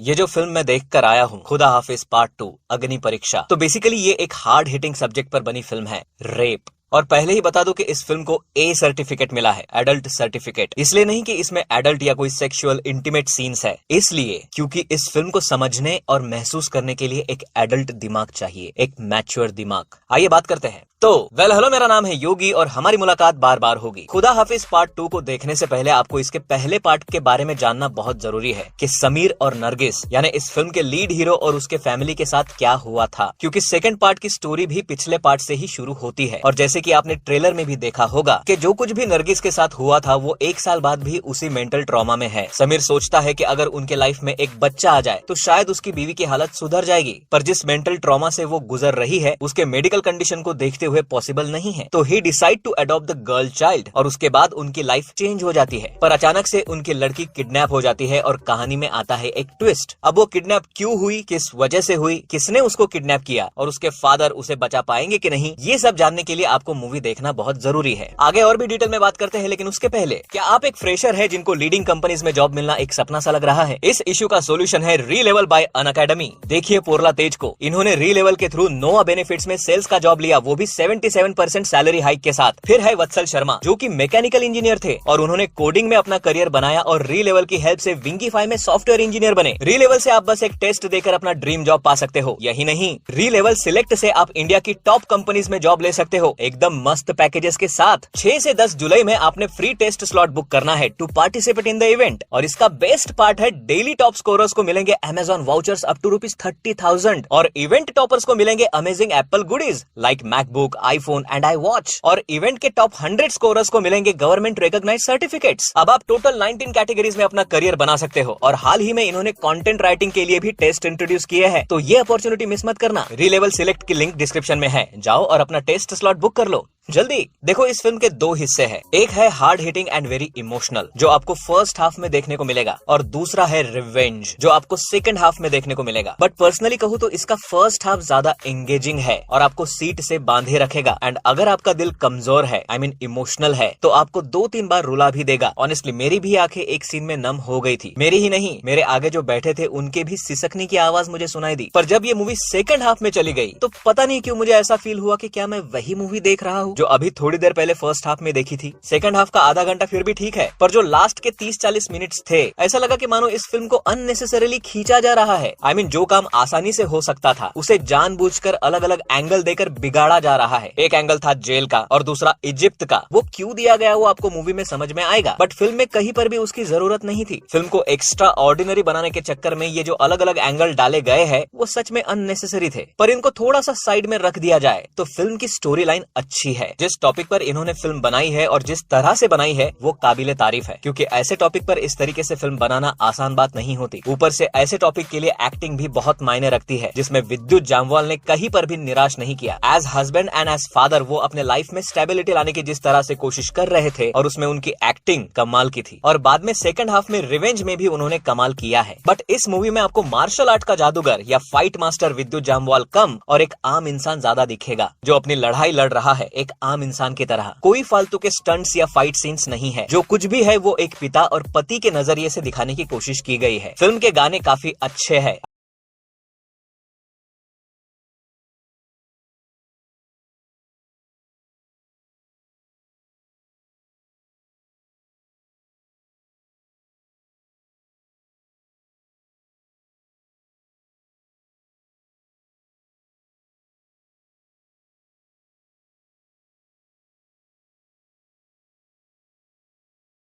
ये जो फिल्म मैं देख कर आया हूँ, खुदा हाफिज पार्ट 2 अग्नि परीक्षा, तो बेसिकली ये एक हार्ड हिटिंग सब्जेक्ट पर बनी फिल्म है, रेप। और पहले ही बता दूं कि इस फिल्म को ए सर्टिफिकेट मिला है, एडल्ट सर्टिफिकेट। इसलिए नहीं कि इसमें एडल्ट या कोई सेक्सुअल इंटीमेट सीन्स है, इसलिए क्योंकि इस फिल्म को समझने और महसूस करने के लिए एक एडल्ट दिमाग चाहिए, एक मैच्योर दिमाग। आइए बात करते हैं। तो हेलो, मेरा नाम है योगी और हमारी मुलाकात बार बार होगी। खुदा हाफिज पार्ट 2 को देखने से पहले आपको इसके पहले पार्ट के बारे में जानना बहुत जरूरी है कि समीर और नरगिस यानी इस फिल्म के लीड हीरो और उसके फैमिली के साथ क्या हुआ था, क्योंकि सेकंड पार्ट की स्टोरी भी पिछले पार्ट से ही शुरू होती है। और जैसे कि आपने ट्रेलर में भी देखा होगा कि जो कुछ भी नरगिस के साथ हुआ था वो 1 साल बाद भी उसी मेंटल ट्रॉमा में है। समीर सोचता है कि अगर उनके लाइफ में एक बच्चा आ जाए तो शायद उसकी बीवी की हालत सुधर जाएगी, पर जिस मेंटल ट्रॉमा से वो गुजर रही है उसके मेडिकल कंडीशन को देखते हुए पॉसिबल नहीं है। तो ही decide to adopt the girl child और उसके बाद उनकी लाइफ चेंज हो जाती है। पर अचानक से उनकी लड़की किडनैप हो जाती है और कहानी में आता है एक ट्विस्ट। अब वो किडनैप क्यों हुई, किस वजह से हुई, किसने उसको किडनैप किया और उसके फादर उसे बचा पाएंगे कि नहीं, ये सब जानने के लिए आपको मूवी देखना बहुत जरूरी है। आगे और भी डिटेल में बात करते हैं, लेकिन उसके पहले क्या आप एक फ्रेशर है जिनको लीडिंग कंपनीज में जॉब मिलना एक सपना सा लग रहा है? इस इश्यू का सोल्यूशन है री-लेवल बाय अनअकैडमी। देखिए पोरला तेज को, इन्होंने री-लेवल के थ्रू नोआ बेनिफिट्स में सेल्स का जॉब लिया, वो भी 77% सैलरी हाइक के साथ। फिर है वत्सल शर्मा जो कि मैकेनिकल इंजीनियर थे और उन्होंने कोडिंग में अपना करियर बनाया और री-लेवल की हेल्प से विंगीफाई में सॉफ्टवेयर इंजीनियर बने। री-लेवल से आप बस एक टेस्ट देकर अपना ड्रीम जॉब पा सकते हो। यही नहीं, री-लेवल सिलेक्ट से आप इंडिया की टॉप कंपनीज में जॉब ले सकते हो, एकदम मस्त पैकेजेस के साथ। 6 से 10 जुलाई में आपने फ्री टेस्ट स्लॉट बुक करना है to participate in the event. और इसका बेस्ट पार्ट है, डेली टॉप स्कोरर्स को मिलेंगे अमेजॉन वाउचर्स अप टू ₹30,000 और इवेंट टॉपर्स को मिलेंगे amazing Apple goodies like MacBook, iPhone and I watch. और इवेंट के टॉप 100 स्कोरर्स को मिलेंगे गवर्नमेंट रिकॉग्नाइज्ड सर्टिफिकेट्स। अब आप टोटल 19 कैटेगरीज में अपना करियर बना सकते हो और हाल ही में इन्होंने कंटेंट राइटिंग के लिए भी टेस्ट इंट्रोड्यूस किए हैं, तो ये अपॉर्चुनिटी मिस मत करना। री-लेवल सिलेक्ट की लिंक डिस्क्रिप्शन में है, जाओ और अपना टेस्ट स्लॉट बुक कर लो जल्दी। देखो, इस फिल्म के 2 हिस्से हैं, एक है hard hitting and very emotional जो आपको फर्स्ट हाफ में देखने को मिलेगा और दूसरा है रिवेंज जो आपको सेकंड हाफ में देखने को मिलेगा। बट पर्सनली कहूँ तो इसका फर्स्ट हाफ ज्यादा एंगेजिंग है और आपको सीट से बांधे रखेगा। एंड अगर आपका दिल कमजोर है, आई मीन इमोशनल है, तो आपको 2-3 बार रुला भी देगा। ऑनेस्टली मेरी भी आंखें एक सीन में नम हो गई थी। मेरी ही नहीं, मेरे आगे जो बैठे थे उनके भी सिसकने की आवाज मुझे सुनाई दी। पर जब ये मूवी सेकंड हाफ में चली गई तो पता नहीं क्यों मुझे ऐसा फील हुआ कि क्या मैं वही मूवी देख रहा हूँ जो अभी थोड़ी देर पहले फर्स्ट हाफ में देखी थी। सेकंड हाफ का आधा घंटा फिर भी ठीक है, पर जो लास्ट के 30-40 मिनट्स थे, ऐसा लगा कि मानो इस फिल्म को अननेसेसरीली खींचा जा रहा है। आई मीन जो काम आसानी से हो सकता था उसे जानबूझकर अलग अलग एंगल देकर बिगाड़ा जा रहा है। एक एंगल था जेल का और दूसरा इजिप्ट का। वो क्यों दिया गया वो आपको मूवी में समझ में आएगा, बट फिल्म में कहीं पर भी उसकी जरूरत नहीं थी। फिल्म को एक्स्ट्रा ऑर्डिनरी बनाने के चक्कर में ये जो अलग अलग एंगल डाले गए हैं वो सच में अननेसेसरी थे, पर इनको थोड़ा सा साइड में रख दिया जाए तो फिल्म की स्टोरी लाइन अच्छी है। जिस टॉपिक पर इन्होंने फिल्म बनाई है और जिस तरह से बनाई है वो काबिले तारीफ है, क्योंकि ऐसे टॉपिक पर इस तरीके से फिल्म बनाना आसान बात नहीं होती। ऊपर से ऐसे टॉपिक के लिए एक्टिंग भी बहुत मायने रखती है, जिसमें विद्युत जामवाल ने कहीं पर भी निराश नहीं किया। As husband and as father वो अपने लाइफ में स्टेबिलिटी लाने की जिस तरह से कोशिश कर रहे थे और उसमें उनकी एक्टिंग कमाल की थी। और बाद में सेकंड हाफ में रिवेंज में भी उन्होंने कमाल किया है। बट इस मूवी में आपको मार्शल आर्ट का जादूगर या फाइट मास्टर विद्युत जामवाल कम और एक आम इंसान ज्यादा दिखेगा जो अपनी लड़ाई लड़ रहा है एक आम इंसान की तरह। कोई फालतू के स्टंट्स या फाइट सीन्स नहीं है, जो कुछ भी है वो एक पिता और पति के नजरिए से दिखाने की कोशिश की गई है। फिल्म के गाने काफी अच्छे हैं।